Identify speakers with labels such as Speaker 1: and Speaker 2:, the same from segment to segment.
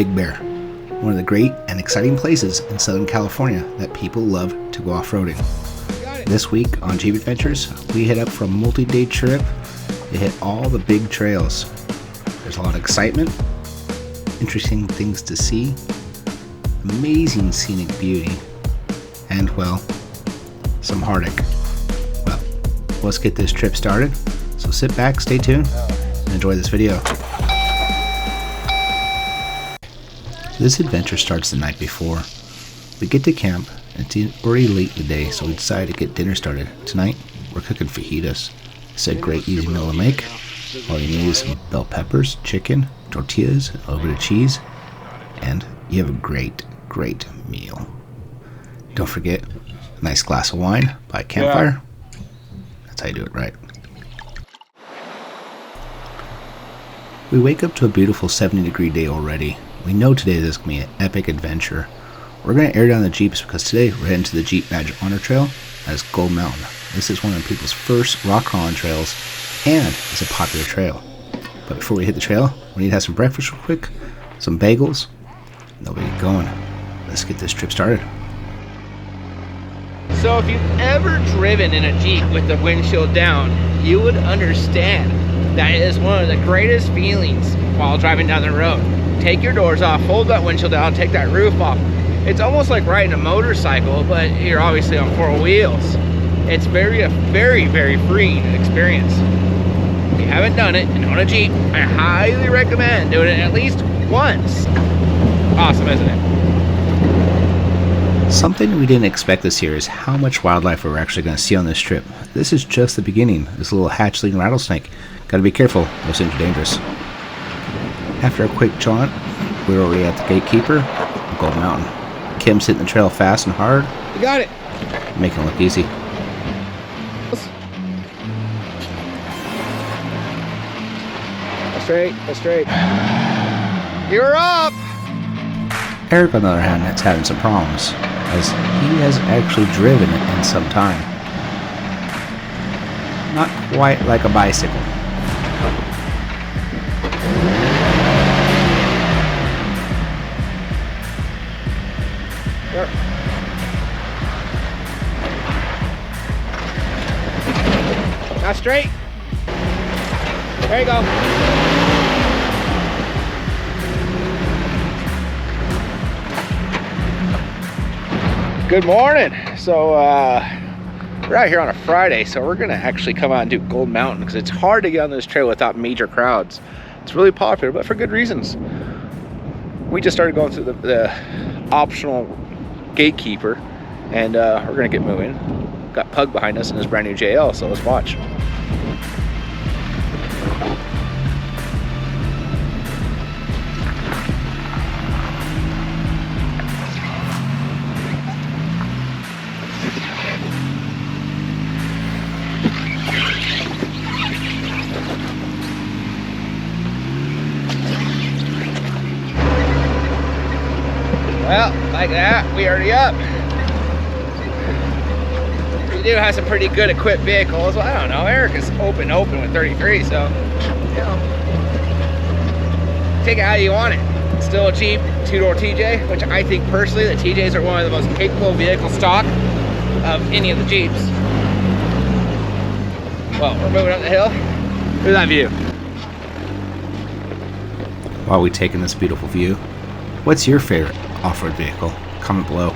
Speaker 1: Big Bear, one of the great and exciting places in Southern California that people love to go off-roading. This week on JeepAdventures, we head up for a multi-day trip to hit all the big trails. There's a lot of excitement, interesting things to see, amazing scenic beauty, and, well, some heartache. Well, let's get this trip started. So sit back, stay tuned, and enjoy this video. This adventure starts the night before. We get to camp, and it's already late in the day, so we decide to get dinner started. Tonight, we're cooking fajitas. It's a great, easy meal to make. All you need is some bell peppers, chicken, tortillas, a little bit of cheese, and you have a great, great meal. Don't forget, a nice glass of wine by Campfire. That's how you do it right. We wake up to a beautiful 70-degree day already. We know today this is going to be an epic adventure. We're going to air down the Jeeps because today we're heading to the Jeep Badge Honor Trail as Gold Mountain. This is one of people's first rock crawling trails and it's a popular trail. But before we hit the trail, we need to have some breakfast real quick, some bagels, and then we'll get going. Let's get this trip started.
Speaker 2: So if you've ever driven in a Jeep with the windshield down, you would understand that it is one of the greatest feelings while driving down the road. Take your doors off, hold that windshield down, take that roof off. It's almost like riding a motorcycle, but you're obviously on four wheels. It's a very freeing experience. If you haven't done it and own a Jeep, I highly recommend doing it at least once. Awesome, isn't it?
Speaker 1: Something we didn't expect this year is how much wildlife we're actually going to see on this trip. This is just the beginning. This little hatchling rattlesnake. Gotta be careful, those things are dangerous. After a quick jaunt, we're already at the gatekeeper, Gold Mountain. Kim's hitting the trail fast and hard.
Speaker 2: You got it.
Speaker 1: Making it look easy.
Speaker 2: Go straight. You're up!
Speaker 1: Eric, on the other hand, is having some problems, as he has actually driven it in some time. Not quite like a bicycle.
Speaker 2: Yep. Now straight. There you go. Good morning. So we're out here on a Friday, so we're gonna actually come out and do Gold Mountain because it's hard to get on this trail without major crowds. It's really popular, but for good reasons. We just started going through the optional gatekeeper, and we're gonna get moving. Got Pug behind us in his brand new JL, so let's watch. Well, like that, we already up. We do have some pretty good equipped vehicles. Well, I don't know, Eric is open with 33, so, you know, take it how you want it. It's still a Jeep two-door TJ, which I think personally the TJs are one of the most capable vehicle stock of any of the Jeeps. Well, we're moving up the hill. Look at that view.
Speaker 1: While we're taking this beautiful view, what's your favorite off-road vehicle? Comment below.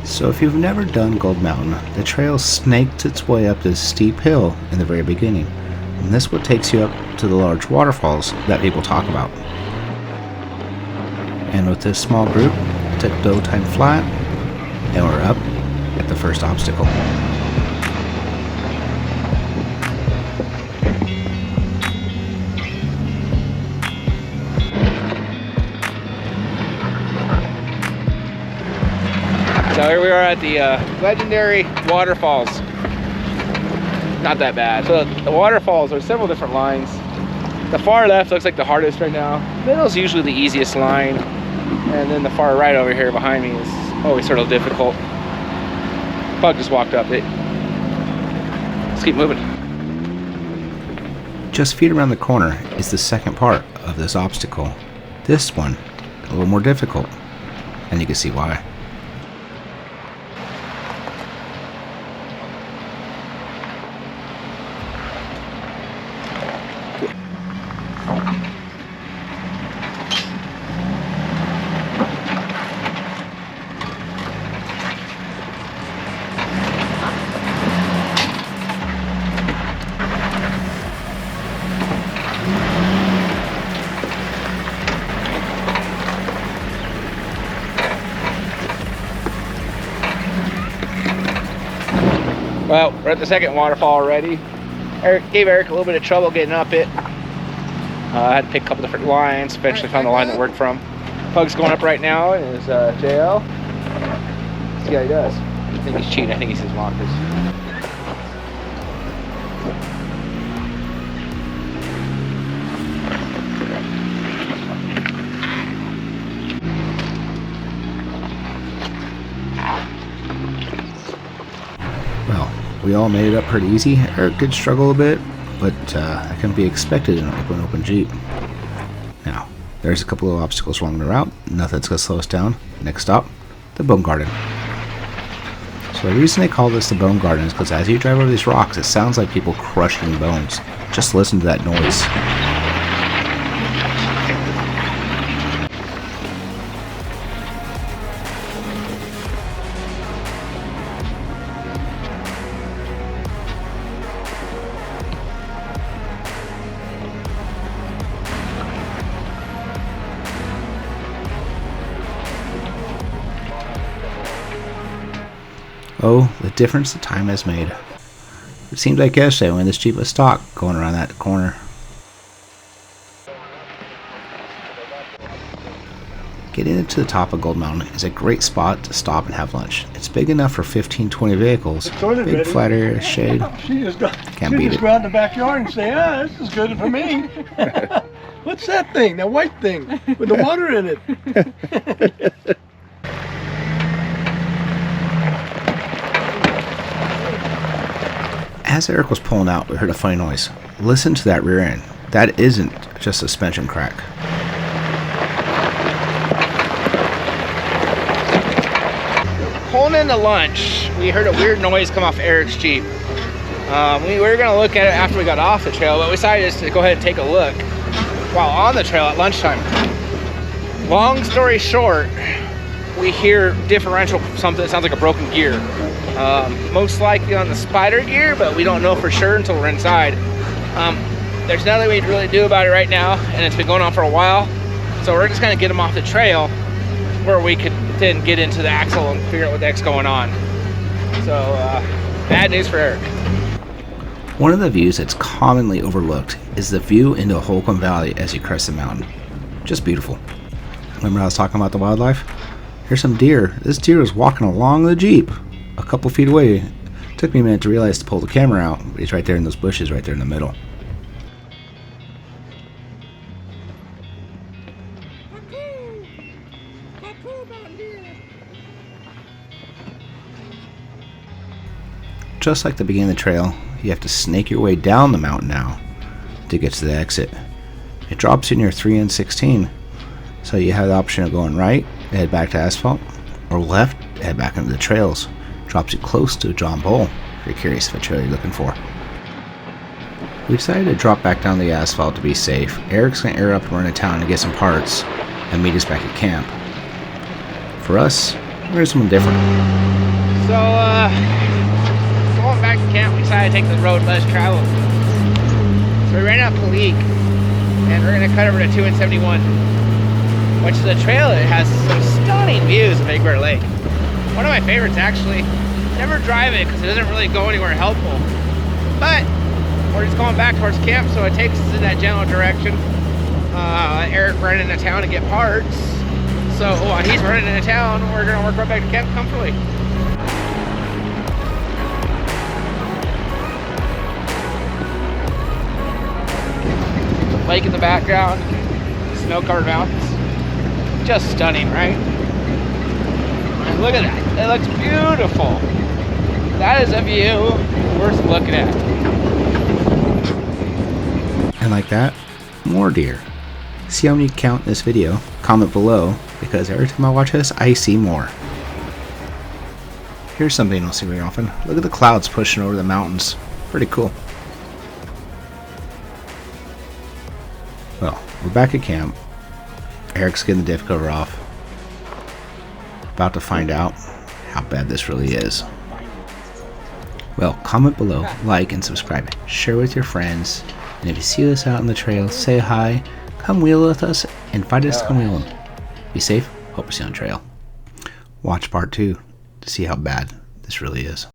Speaker 1: So if you've never done Gold Mountain, the trail snakes its way up this steep hill in the very beginning. And this is what takes you up to the large waterfalls that people talk about. And with this small group, it took no time flat, and we're up at the first obstacle.
Speaker 2: So here we are at the legendary waterfalls. Not that bad. So the waterfalls are several different lines. The far left looks like the hardest right now. Middle's usually the easiest line. And then the far right over here behind me is always sort of difficult. Bug just walked up it. let's keep moving.
Speaker 1: Just feet around the corner is the second part of this obstacle. This one, a little more difficult, and you can see why.
Speaker 2: Well, we're at the second waterfall already. Gave Eric a little bit of trouble getting up it. I had to pick a couple different lines, eventually found the line that worked from. Pug's going up right now is JL. Let's see how he does. I think he's cheating, I think he's his mockers.
Speaker 1: We all made it up pretty easy. Eric did struggle a bit, but that can be expected in an open Jeep. Now, there's a couple of obstacles along the route. Nothing's going to slow us down. Next stop, the Bone Garden. So the reason they call this the Bone Garden is because as you drive over these rocks, it sounds like people crushing bones. Just listen to that noise. Oh, the difference the time has made. It seemed like yesterday when this Jeep was stock going around that corner. Getting into the top of Gold Mountain is a great spot to stop and have lunch. It's big enough for 15-20 vehicles. Big flat area, shade. Can't beat it.
Speaker 3: Just go out in the backyard and say, ah, this is good for me. What's that thing? That white thing with the water in it?
Speaker 1: As Eric was pulling out, we heard a funny noise. Listen to that rear end. That isn't just suspension crack.
Speaker 2: Pulling into lunch, we heard a weird noise come off Eric's Jeep. We were going to look at it after we got off the trail, but we decided just to go ahead and take a look while on the trail at lunchtime. Long story short, we hear differential, something that sounds like a broken gear. Most likely on the spider gear, but we don't know for sure until we're inside. There's nothing we can really do about it right now, and it's been going on for a while. So we're just gonna get them off the trail where we could then get into the axle and figure out what the heck's going on. So bad news for Eric.
Speaker 1: One of the views that's commonly overlooked is the view into Holcomb Valley as you crest the mountain. Just beautiful. Remember I was talking about the wildlife? Here's some deer. This deer was walking along the Jeep a couple feet away. Took me a minute to realize to pull the camera out, but he's right there in those bushes right there in the middle. Just like the beginning of the trail, you have to snake your way down the mountain now to get to the exit. It drops you near 3 and 16, so you have the option of going right, head back to asphalt, or left, head back into the trails. Drops you close to John Bull if you're curious of a trail you're looking for. We decided to drop back down the asphalt to be safe. Eric's going to air up and run to town to get some parts and meet us back at camp. For us, we're doing something different.
Speaker 2: So, going back to camp, we decided to take the road less traveled. So we ran out Palik, and we're going to cut over to 2 and 71, which is a trail that has some stunning views of Big Bear Lake. One of my favorites, actually. Never drive it because it doesn't really go anywhere helpful. But we're just going back towards camp, so it takes us in that general direction. Eric ran into town to get parts. So while he's running into town, we're going to work right back to camp comfortably. Lake in the background, snow-covered mountains. Just stunning, right? And look at that. It looks beautiful. That is a view worth looking at.
Speaker 1: And like that, more deer. See how many count in this video? Comment below, because every time I watch this, I see more. Here's something you don't see very often. Look at the clouds pushing over the mountains. Pretty cool. Well, we're back at camp. Eric's getting the diff cover off. About to find out how bad this really is. Well, comment below, like, and subscribe. Share with your friends. And if you see us out on the trail, say hi. Come wheel with us and invite us to come wheeling. Be safe. Hope to see you on the trail. Watch part 2 to see how bad this really is.